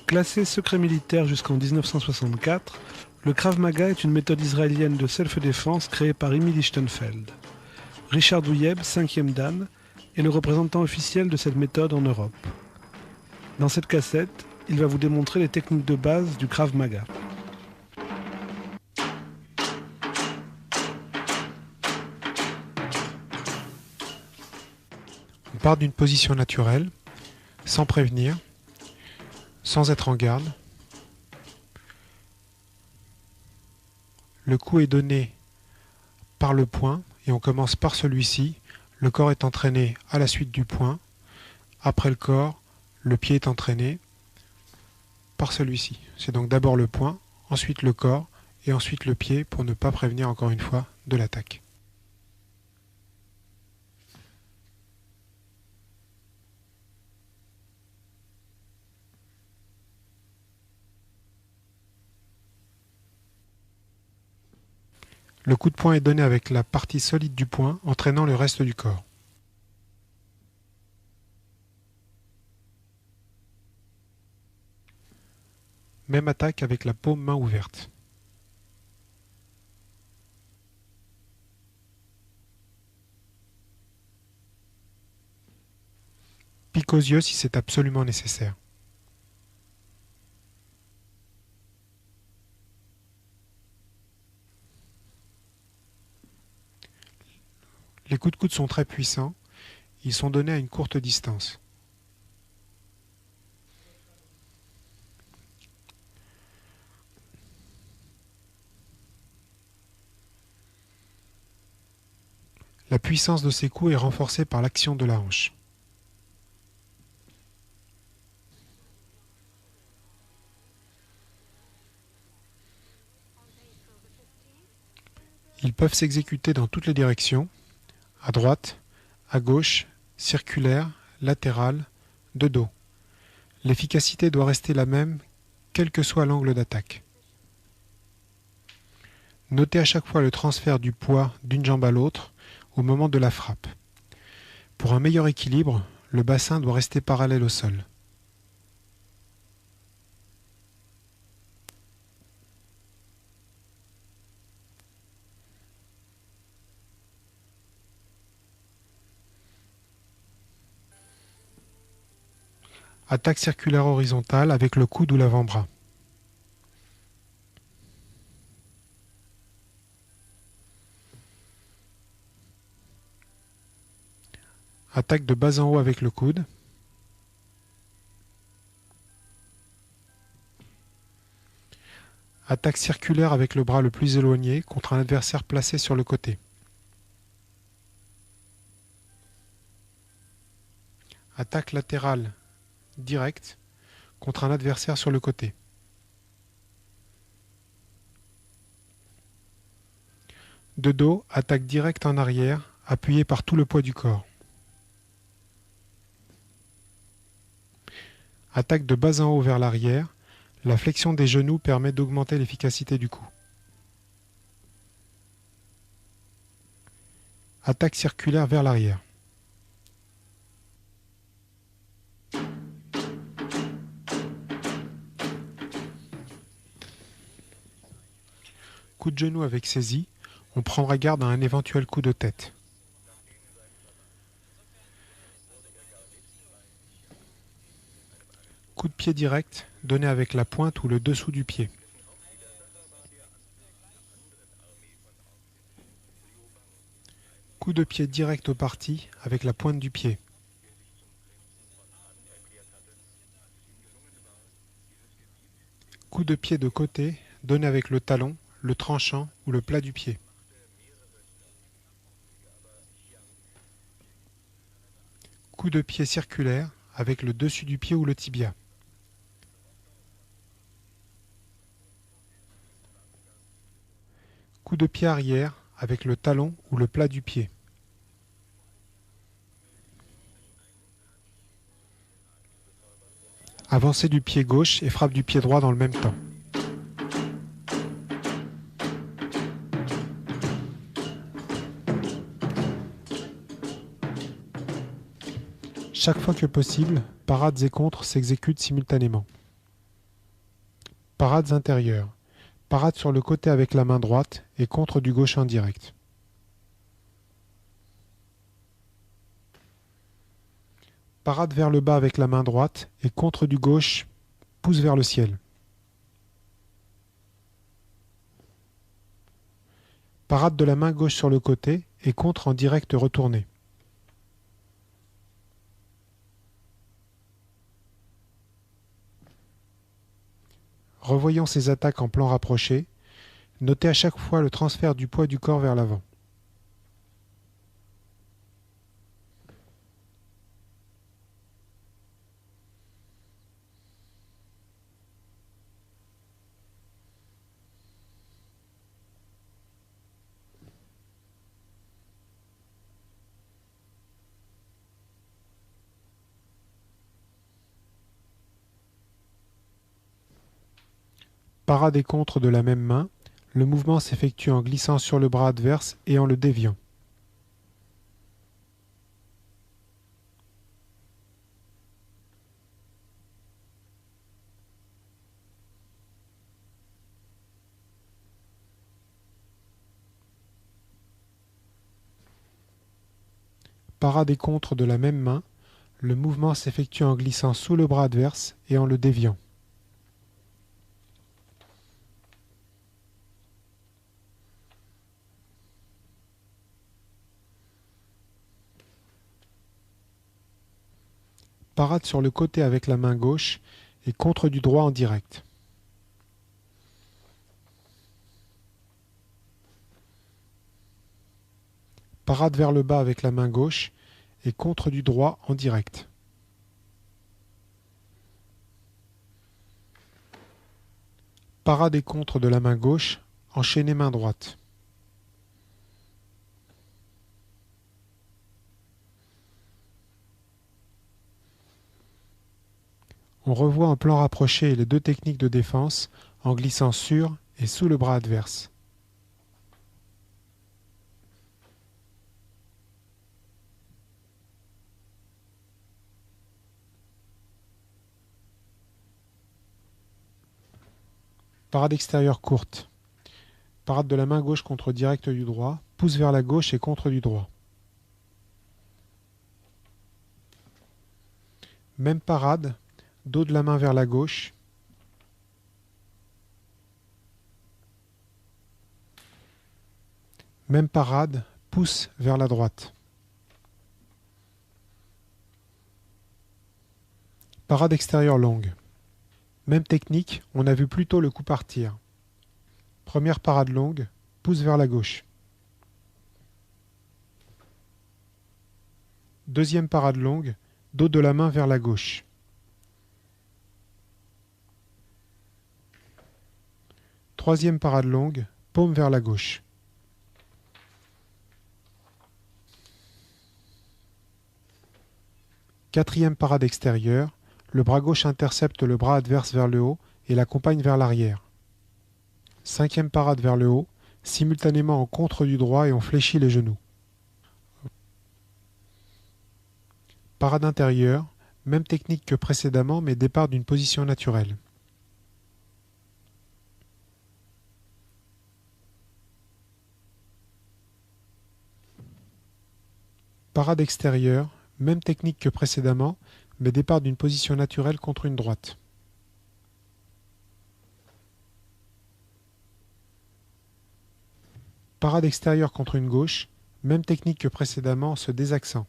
Classé secret militaire jusqu'en 1964, le Krav Maga est une méthode israélienne de self-défense créée par Emil Lichtenfeld. Richard Douyeb, 5e Dan, est le représentant officiel de cette méthode en Europe. Dans cette cassette, il va vous démontrer les techniques de base du Krav Maga. On part d'une position naturelle, sans prévenir, sans être en garde. Le coup est donné par le poing et on commence par celui-ci. Le corps est entraîné à la suite du poing. Après le corps, le pied est entraîné par celui-ci. C'est donc d'abord le poing, ensuite le corps et ensuite le pied pour ne pas prévenir encore une fois de l'attaque. Le coup de poing est donné avec la partie solide du poing, entraînant le reste du corps. Même attaque avec la paume main ouverte. Pique aux yeux si c'est absolument nécessaire. Les coups de coude sont très puissants, ils sont donnés à une courte distance. La puissance de ces coups est renforcée par l'action de la hanche. Ils peuvent s'exécuter dans toutes les directions, à droite, à gauche, circulaire, latérale, de dos. L'efficacité doit rester la même, quel que soit l'angle d'attaque. Notez à chaque fois le transfert du poids d'une jambe à l'autre au moment de la frappe. Pour un meilleur équilibre, le bassin doit rester parallèle au sol. Attaque circulaire horizontale avec le coude ou l'avant-bras. Attaque de bas en haut avec le coude. Attaque circulaire avec le bras le plus éloigné contre un adversaire placé sur le côté. Attaque latérale directe contre un adversaire sur le côté. De dos, attaque directe en arrière, appuyée par tout le poids du corps. Attaque de bas en haut vers l'arrière. La flexion des genoux permet d'augmenter l'efficacité du coup. Attaque circulaire vers l'arrière. Coup de genou avec saisie, on prendra garde à un éventuel coup de tête. Coup de pied direct, donné avec la pointe ou le dessous du pied. Coup de pied direct au parti avec la pointe du pied. Coup de pied de côté, donné avec le talon, le tranchant ou le plat du pied. Coup de pied circulaire avec le dessus du pied ou le tibia. Coup de pied arrière avec le talon ou le plat du pied. Avancée du pied gauche et frappe du pied droit dans le même temps. Chaque fois que possible, parades et contres s'exécutent simultanément. Parades intérieures. Parade sur le côté avec la main droite et contre du gauche en direct. Parade vers le bas avec la main droite et contre du gauche, pouce vers le ciel. Parade de la main gauche sur le côté et contre en direct retourné. Revoyons ces attaques en plan rapproché. Notez à chaque fois le transfert du poids du corps vers l'avant. Parade et contre de la même main. Le mouvement s'effectue en glissant sur le bras adverse et en le déviant. Parade et contre de la même main. Le mouvement s'effectue en glissant sous le bras adverse et en le déviant. Parade sur le côté avec la main gauche et contre du droit en direct. Parade vers le bas avec la main gauche et contre du droit en direct. Parade et contre de la main gauche, enchaîné main droite. On revoit en plan rapproché les deux techniques de défense en glissant sur et sous le bras adverse. Parade extérieure courte. Parade de la main gauche contre direct du droit, pouce vers la gauche et contre du droit. Même parade, dos de la main vers la gauche. Même parade, pouce vers la droite. Parade extérieure longue. Même technique, on a vu plutôt le coup partir. Première parade longue, pouce vers la gauche. Deuxième parade longue, dos de la main vers la gauche. Troisième parade longue, paume vers la gauche. Quatrième parade extérieure, le bras gauche intercepte le bras adverse vers le haut et l'accompagne vers l'arrière. Cinquième parade vers le haut, simultanément en contre du droit et on fléchit les genoux. Parade intérieure, même technique que précédemment mais départ d'une position naturelle. Parade extérieure, même technique que précédemment, mais départ d'une position naturelle contre une droite. Parade extérieure contre une gauche, même technique que précédemment, en se désaxant.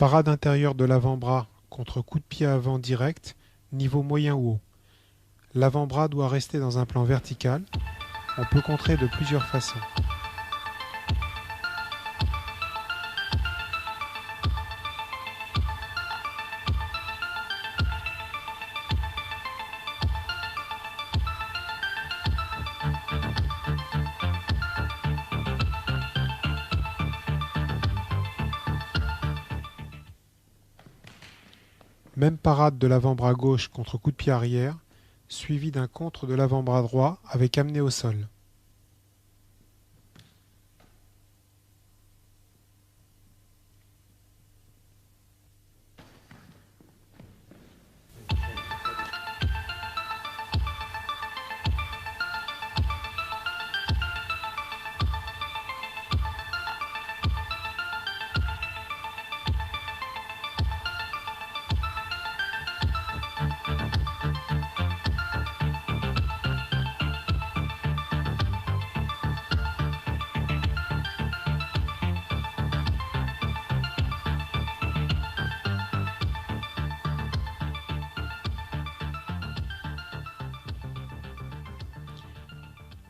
Parade intérieure de l'avant-bras contre coup de pied avant direct, niveau moyen ou haut. L'avant-bras doit rester dans un plan vertical. On peut contrer de plusieurs façons. Même parade de l'avant-bras gauche contre coup de pied arrière, suivi d'un contre de l'avant-bras droit avec amené au sol.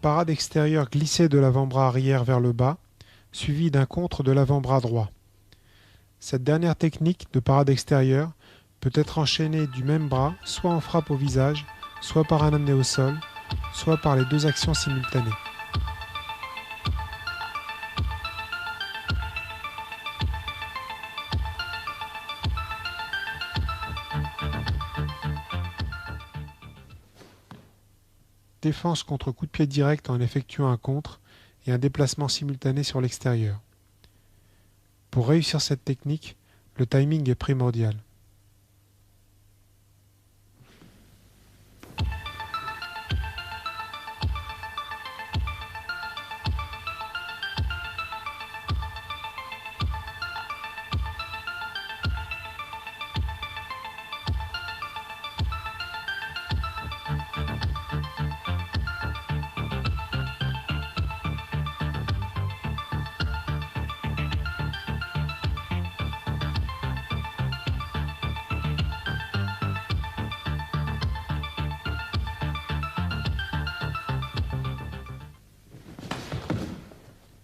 Parade extérieure glissée de l'avant-bras arrière vers le bas, suivie d'un contre de l'avant-bras droit. Cette dernière technique de parade extérieure peut être enchaînée du même bras, soit en frappe au visage, soit par un amené au sol, soit par les deux actions simultanées. Défense contre coup de pied direct en effectuant un contre et un déplacement simultané sur l'extérieur. Pour réussir cette technique, le timing est primordial.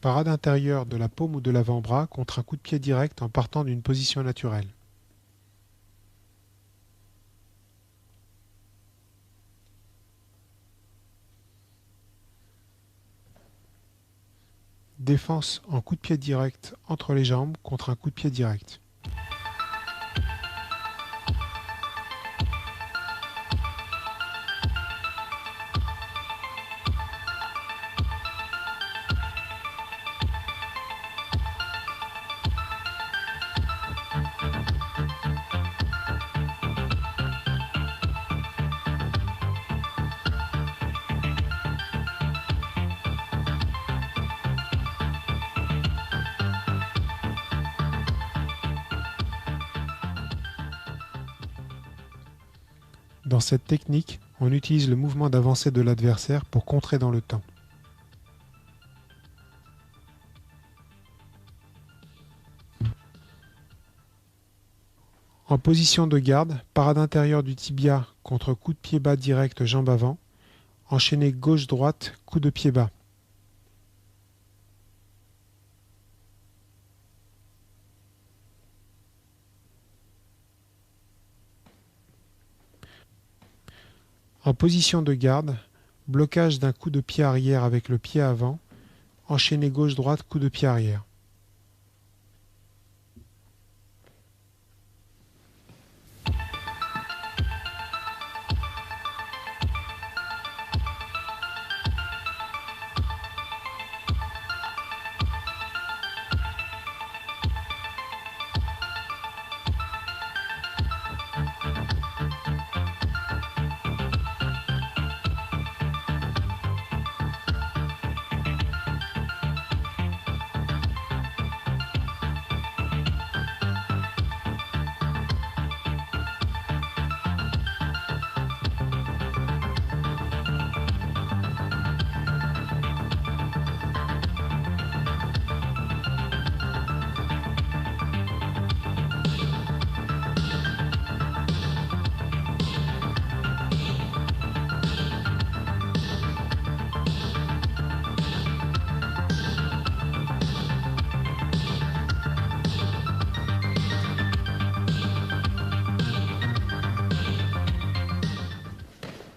Parade intérieure de la paume ou de l'avant-bras contre un coup de pied direct en partant d'une position naturelle. Défense en coup de pied direct entre les jambes contre un coup de pied direct. Dans cette technique, on utilise le mouvement d'avancée de l'adversaire pour contrer dans le temps. En position de garde, parade intérieure du tibia contre coup de pied bas direct jambe avant, enchaîné gauche-droite, coup de pied bas. En position de garde, blocage d'un coup de pied arrière avec le pied avant, enchaîné gauche-droite, coup de pied arrière.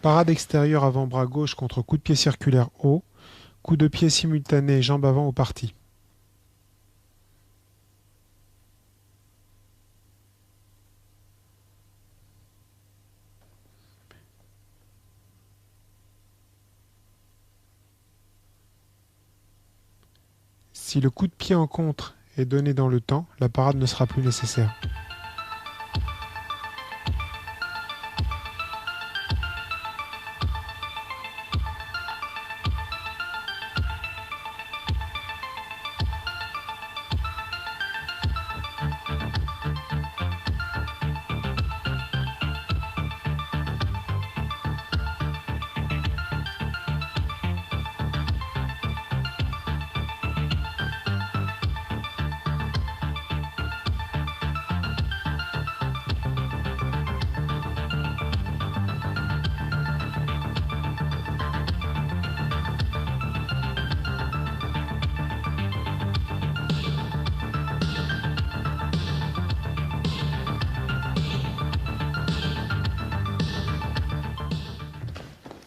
Parade extérieure avant-bras gauche contre coup de pied circulaire haut, coup de pied simultané jambe avant au parti. Si le coup de pied en contre est donné dans le temps, la parade ne sera plus nécessaire.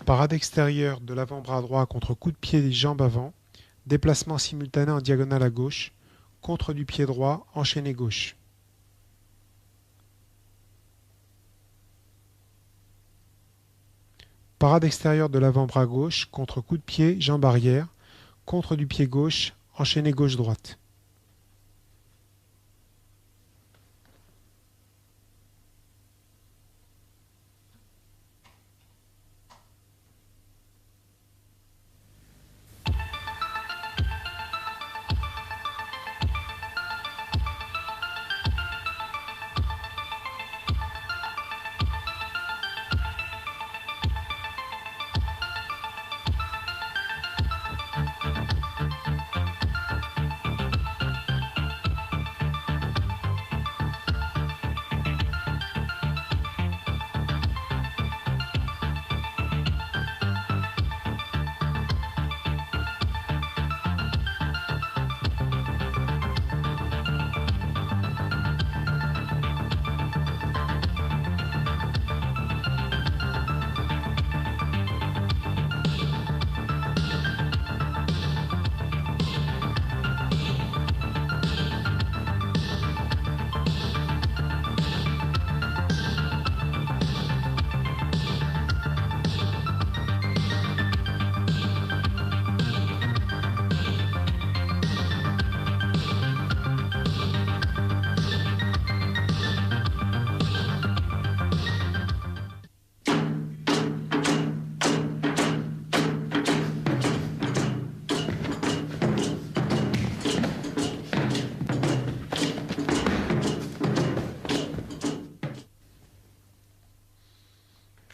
Parade extérieure de l'avant-bras droit contre coup de pied des jambes avant, déplacement simultané en diagonale à gauche, contre du pied droit, enchaîné gauche. Parade extérieure de l'avant-bras gauche contre coup de pied, jambe arrière, contre du pied gauche, enchaîné gauche-droite.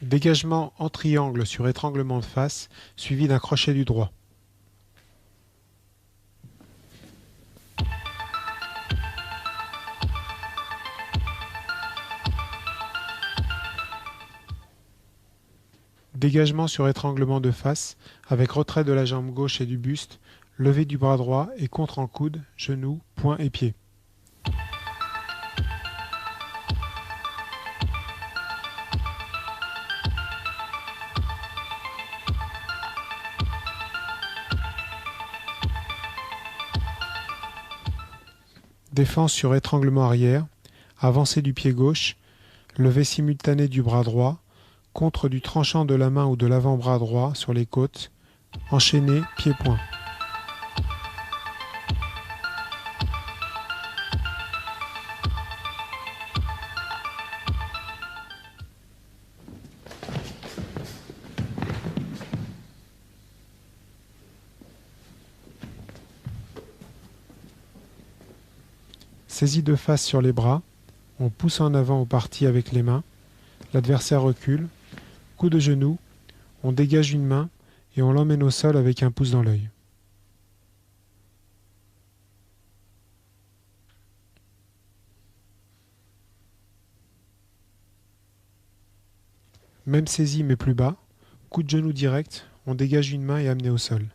Dégagement en triangle sur étranglement de face, suivi d'un crochet du droit. Dégagement sur étranglement de face, avec retrait de la jambe gauche et du buste, levée du bras droit et contre en coude, genou, poing et pied. Défense sur étranglement arrière, avancée du pied gauche, levée simultanée du bras droit, contre du tranchant de la main ou de l'avant-bras droit sur les côtes, enchaîné, pied-point. Saisie de face sur les bras, on pousse en avant au parti avec les mains, l'adversaire recule, coup de genou, on dégage une main et on l'emmène au sol avec un pouce dans l'œil. Même saisie mais plus bas, coup de genou direct, on dégage une main et amené au sol.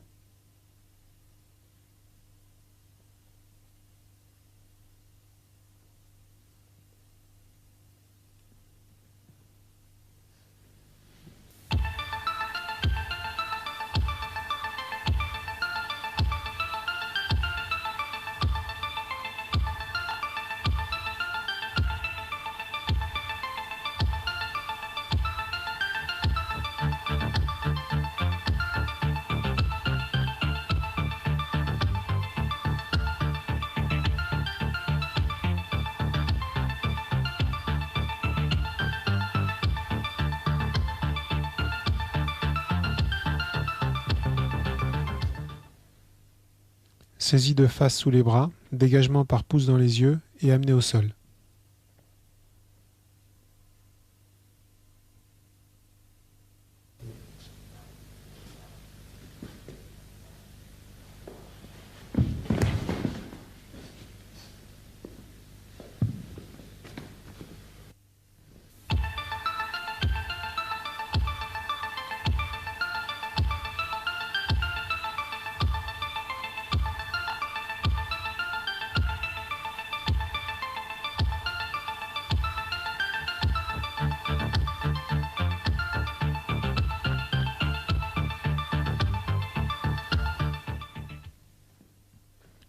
Saisie de face sous les bras, dégagement par pouce dans les yeux et amené au sol.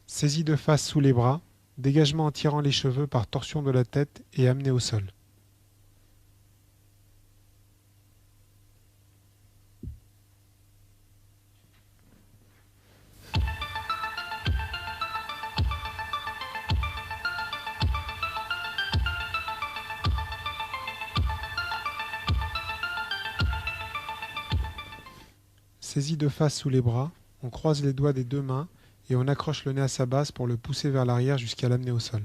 Saisie de face sous les bras, dégagement en tirant les cheveux par torsion de la tête et amené au sol. Saisie de face sous les bras, on croise les doigts des deux mains et on accroche le nez à sa base pour le pousser vers l'arrière jusqu'à l'amener au sol.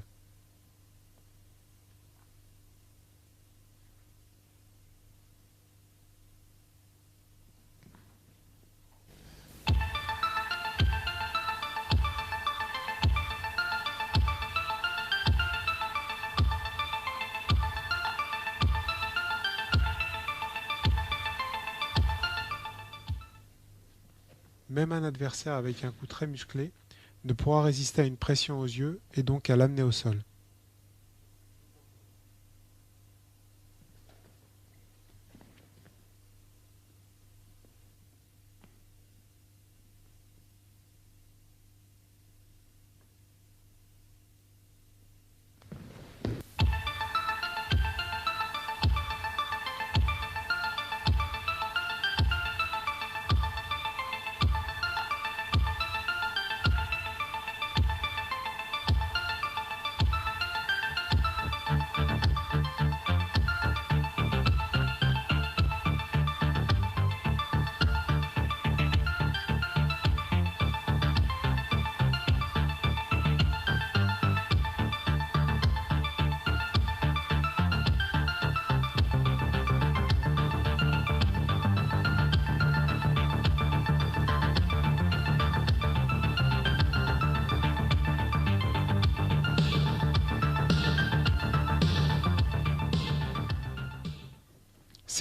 Même un adversaire avec un coup très musclé ne pourra résister à une pression aux yeux et donc à l'amener au sol.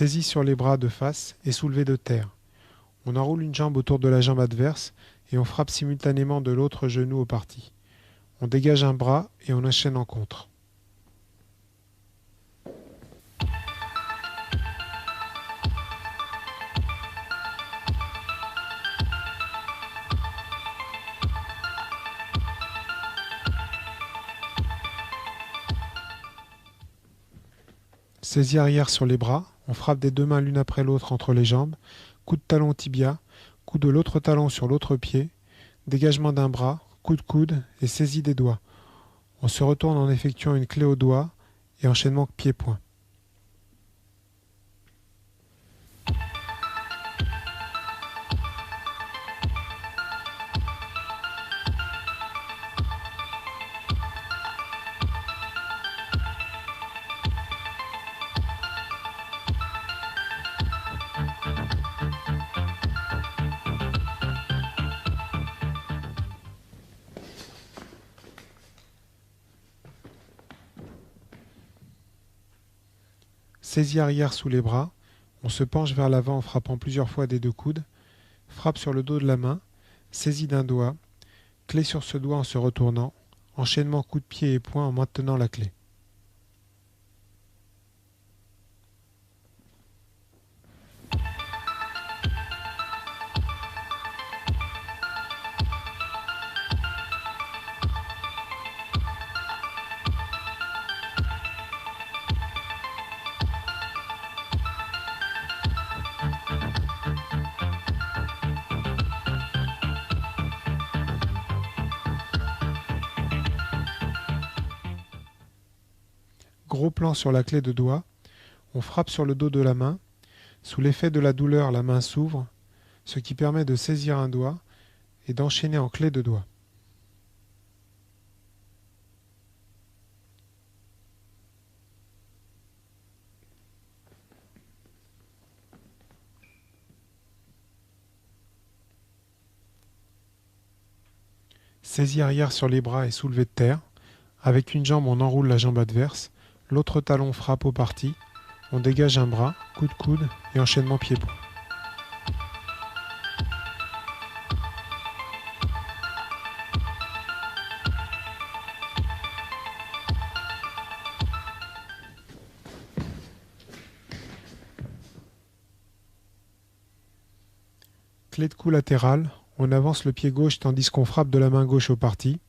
Saisie sur les bras de face et soulevée de terre. On enroule une jambe autour de la jambe adverse et on frappe simultanément de l'autre genou au parti. On dégage un bras et on enchaîne en contre. Saisie arrière sur les bras, on frappe des deux mains l'une après l'autre entre les jambes, coup de talon au tibia, coup de l'autre talon sur l'autre pied, dégagement d'un bras, coup de coude et saisie des doigts. On se retourne en effectuant une clé au doigt et enchaînement pied-point. Saisie arrière sous les bras, on se penche vers l'avant en frappant plusieurs fois des deux coudes, frappe sur le dos de la main, saisie d'un doigt, clé sur ce doigt en se retournant, enchaînement coup de pied et poing en maintenant la clé. Gros plan sur la clé de doigt, on frappe sur le dos de la main, sous l'effet de la douleur la main s'ouvre, ce qui permet de saisir un doigt et d'enchaîner en clé de doigt. Saisie arrière sur les bras et soulevée de terre. Avec une jambe, on enroule la jambe adverse. L'autre talon frappe au parti. On dégage un bras, coup de coude et enchaînement pied-point. Clé de cou latérale, on avance le pied gauche tandis qu'on frappe de la main gauche au parti.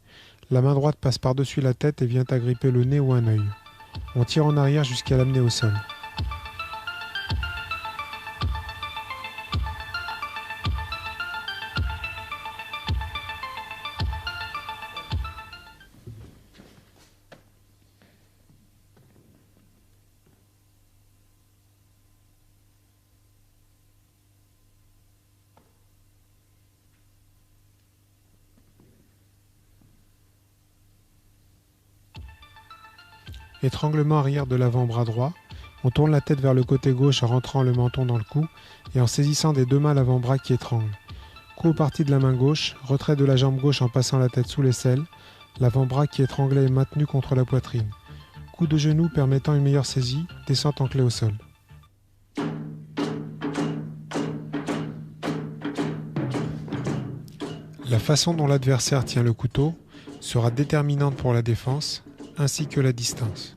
La main droite passe par-dessus la tête et vient agripper le nez ou un œil. On tire en arrière jusqu'à l'amener au sol. Étranglement arrière de l'avant-bras droit, on tourne la tête vers le côté gauche en rentrant le menton dans le cou et en saisissant des deux mains l'avant-bras qui étrangle. Coup au parti de la main gauche, retrait de la jambe gauche en passant la tête sous l'aisselle, l'avant-bras qui étranglait est maintenu contre la poitrine. Coup de genou permettant une meilleure saisie, descente en clé au sol. La façon dont l'adversaire tient le couteau sera déterminante pour la défense, ainsi que la distance.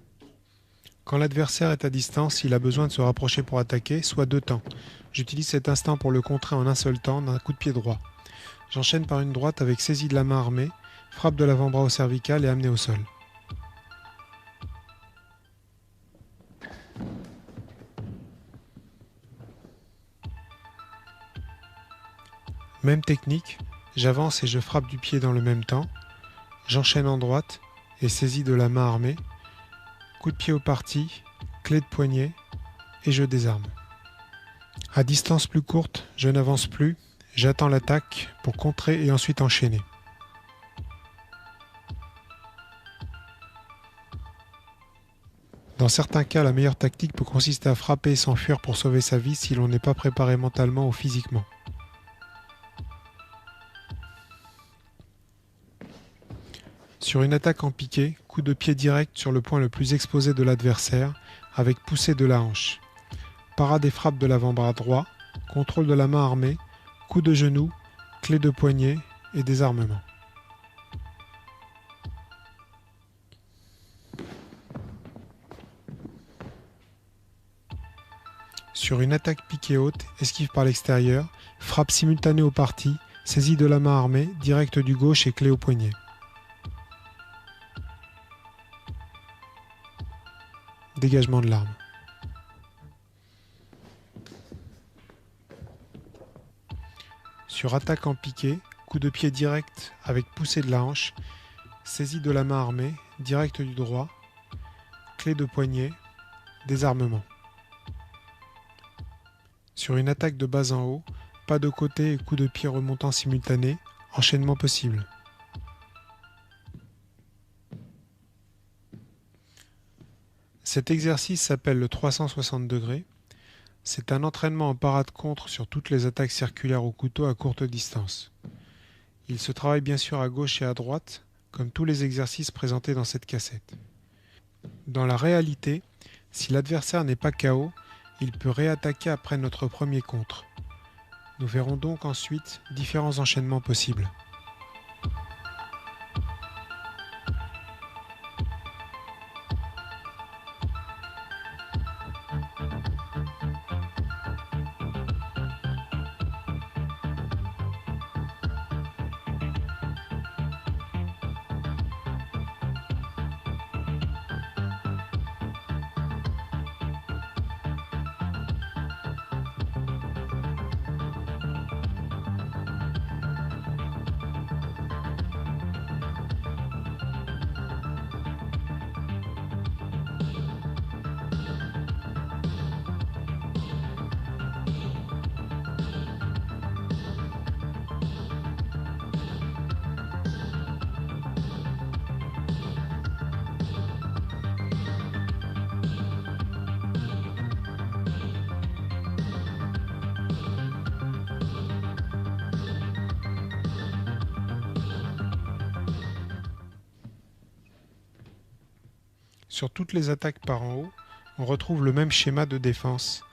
Quand l'adversaire est à distance, il a besoin de se rapprocher pour attaquer, soit deux temps. J'utilise cet instant pour le contrer en un seul temps d'un coup de pied droit. J'enchaîne par une droite avec saisie de la main armée, frappe de l'avant-bras au cervical et amené au sol. Même technique, j'avance et je frappe du pied dans le même temps. J'enchaîne en droite et saisie de la main armée, coup de pied au parti, clé de poignet et je désarme. À distance plus courte, je n'avance plus, j'attends l'attaque pour contrer et ensuite enchaîner. Dans certains cas, la meilleure tactique peut consister à frapper et s'enfuir pour sauver sa vie si l'on n'est pas préparé mentalement ou physiquement. Sur une attaque en piqué, coup de pied direct sur le point le plus exposé de l'adversaire, avec poussée de la hanche. Parade et frappe de l'avant-bras droit, contrôle de la main armée, coup de genou, clé de poignet et désarmement. Sur une attaque piquée haute, esquive par l'extérieur, frappe simultanée au parti, saisie de la main armée, direct du gauche et clé au poignet. Dégagement de l'arme. Sur attaque en piqué, coup de pied direct avec poussée de la hanche, saisie de la main armée, direct du droit, clé de poignet, désarmement. Sur une attaque de bas en haut, pas de côté et coup de pied remontant simultané, enchaînement possible. Cet exercice s'appelle le 360 degrés. C'est un entraînement en parade contre sur toutes les attaques circulaires au couteau à courte distance. Il se travaille bien sûr à gauche et à droite, comme tous les exercices présentés dans cette cassette. Dans la réalité, si l'adversaire n'est pas KO, il peut réattaquer après notre premier contre. Nous verrons donc ensuite différents enchaînements possibles. Sur toutes les attaques par en haut, on retrouve le même schéma de défense.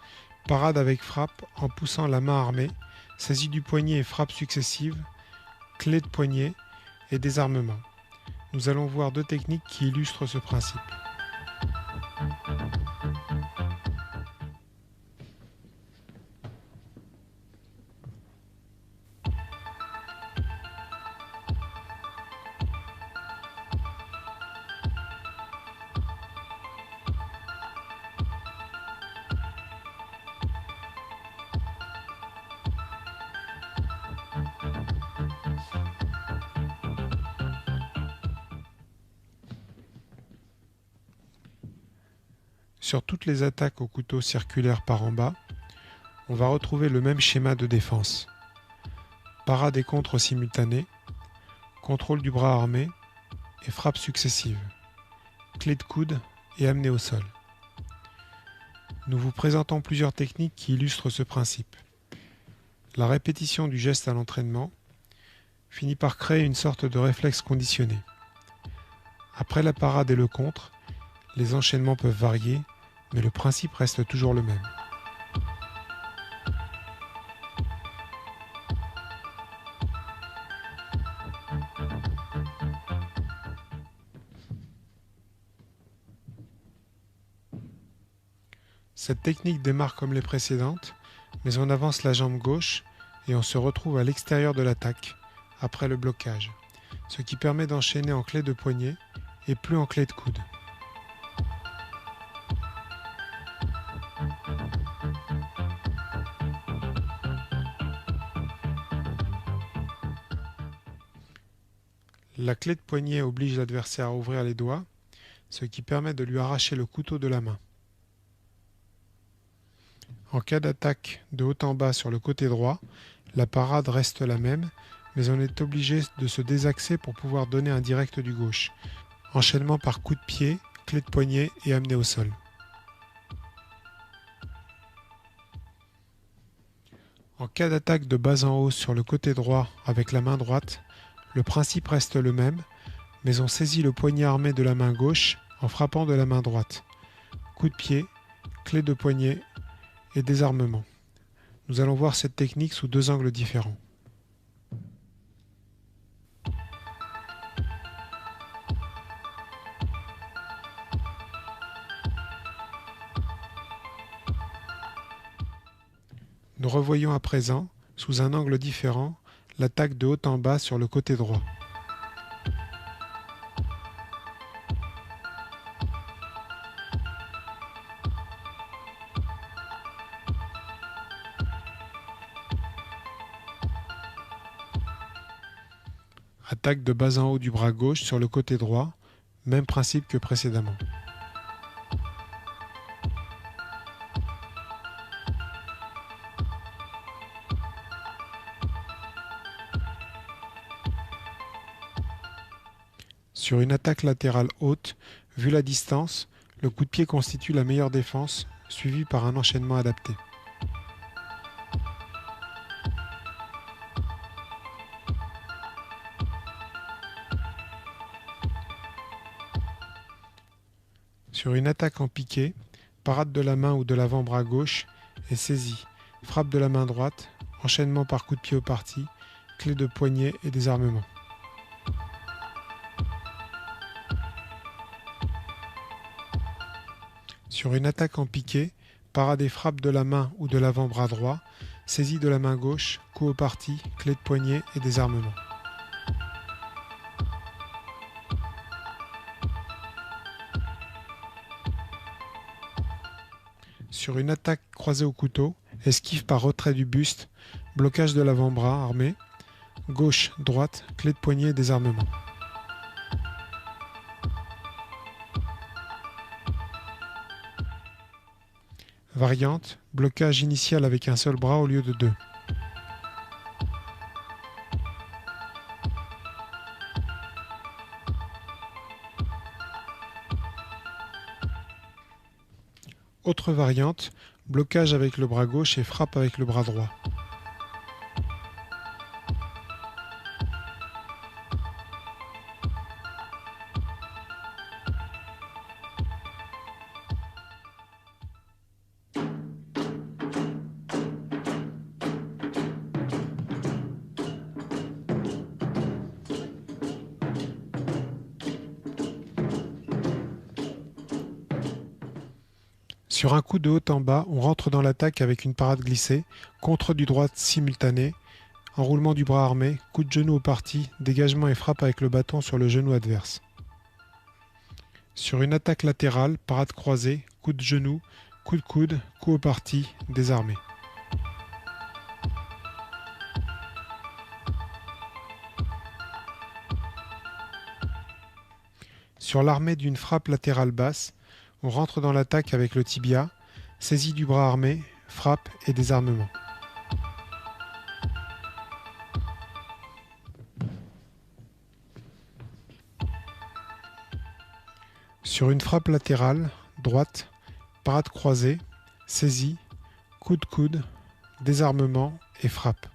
Parade avec frappe en poussant la main armée, saisie du poignet et frappe successive, clé de poignet et désarmement. Nous allons voir deux techniques qui illustrent ce principe. Sur toutes les attaques au couteau circulaire par en bas, on va retrouver le même schéma de défense. Parade et contre simultanée, contrôle du bras armé et frappe successive, clé de coude et amené au sol. Nous vous présentons plusieurs techniques qui illustrent ce principe. La répétition du geste à l'entraînement finit par créer une sorte de réflexe conditionné. Après la parade et le contre, les enchaînements peuvent varier, mais le principe reste toujours le même. Cette technique démarre comme les précédentes, mais on avance la jambe gauche et on se retrouve à l'extérieur de l'attaque, après le blocage, ce qui permet d'enchaîner en clé de poignet et plus en clé de coude. La clé de poignet oblige l'adversaire à ouvrir les doigts, ce qui permet de lui arracher le couteau de la main. En cas d'attaque de haut en bas sur le côté droit, la parade reste la même, mais on est obligé de se désaxer pour pouvoir donner un direct du gauche. Enchaînement par coup de pied, clé de poignet et amené au sol. En cas d'attaque de bas en haut sur le côté droit avec la main droite, le principe reste le même, mais on saisit le poignet armé de la main gauche en frappant de la main droite. Coup de pied, clé de poignet et désarmement. Nous allons voir cette technique sous deux angles différents. Nous revoyons à présent, sous un angle différent, l'attaque de haut en bas sur le côté droit. Attaque de bas en haut du bras gauche sur le côté droit, même principe que précédemment. Sur une attaque latérale haute, vu la distance, le coup de pied constitue la meilleure défense, suivi par un enchaînement adapté. Sur une attaque en piqué, parade de la main ou de l'avant-bras gauche est saisie, frappe de la main droite, enchaînement par coup de pied au parti, clé de poignet et désarmement. Sur une attaque en piqué, parade et frappe de la main ou de l'avant-bras droit, saisie de la main gauche, coup au parti, clé de poignet et désarmement. Sur une attaque croisée au couteau, esquive par retrait du buste, blocage de l'avant-bras armé, gauche, droite, clé de poignet et désarmement. Variante, blocage initial avec un seul bras au lieu de deux. Autre variante, blocage avec le bras gauche et frappe avec le bras droit. Sur un coup de haut en bas, on rentre dans l'attaque avec une parade glissée, contre du droit simultané, enroulement du bras armé, coup de genou au parti, dégagement et frappe avec le bâton sur le genou adverse. Sur une attaque latérale, parade croisée, coup de genou, coup de coude, coup au parti, désarmé. Sur l'armée d'une frappe latérale basse, on rentre dans l'attaque avec le tibia, saisie du bras armé, frappe et désarmement. Sur une frappe latérale, droite, parade croisée, saisie, coup de coude, désarmement et frappe.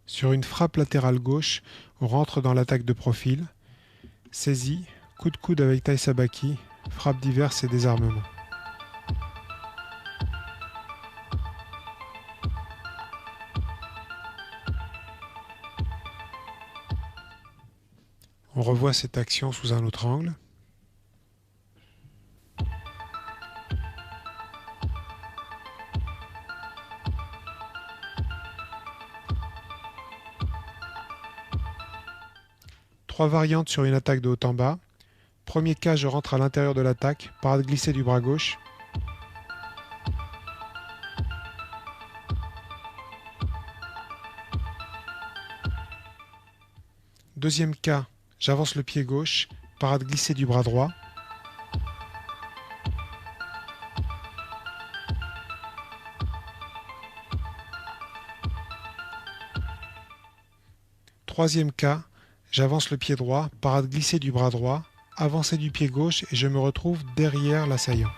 Sur une frappe latérale gauche, on rentre dans l'attaque de profil, saisie, coup de coude avec taille sabaki, frappe diverse et désarmement. On revoit cette action sous un autre angle. Trois variantes sur une attaque de haut en bas. Premier cas, je rentre à l'intérieur de l'attaque, parade glissée du bras gauche. Deuxième cas, j'avance le pied gauche, parade glissée du bras droit. Troisième cas, j'avance le pied droit, parade glissée du bras droit, avancée du pied gauche et je me retrouve derrière l'assaillant.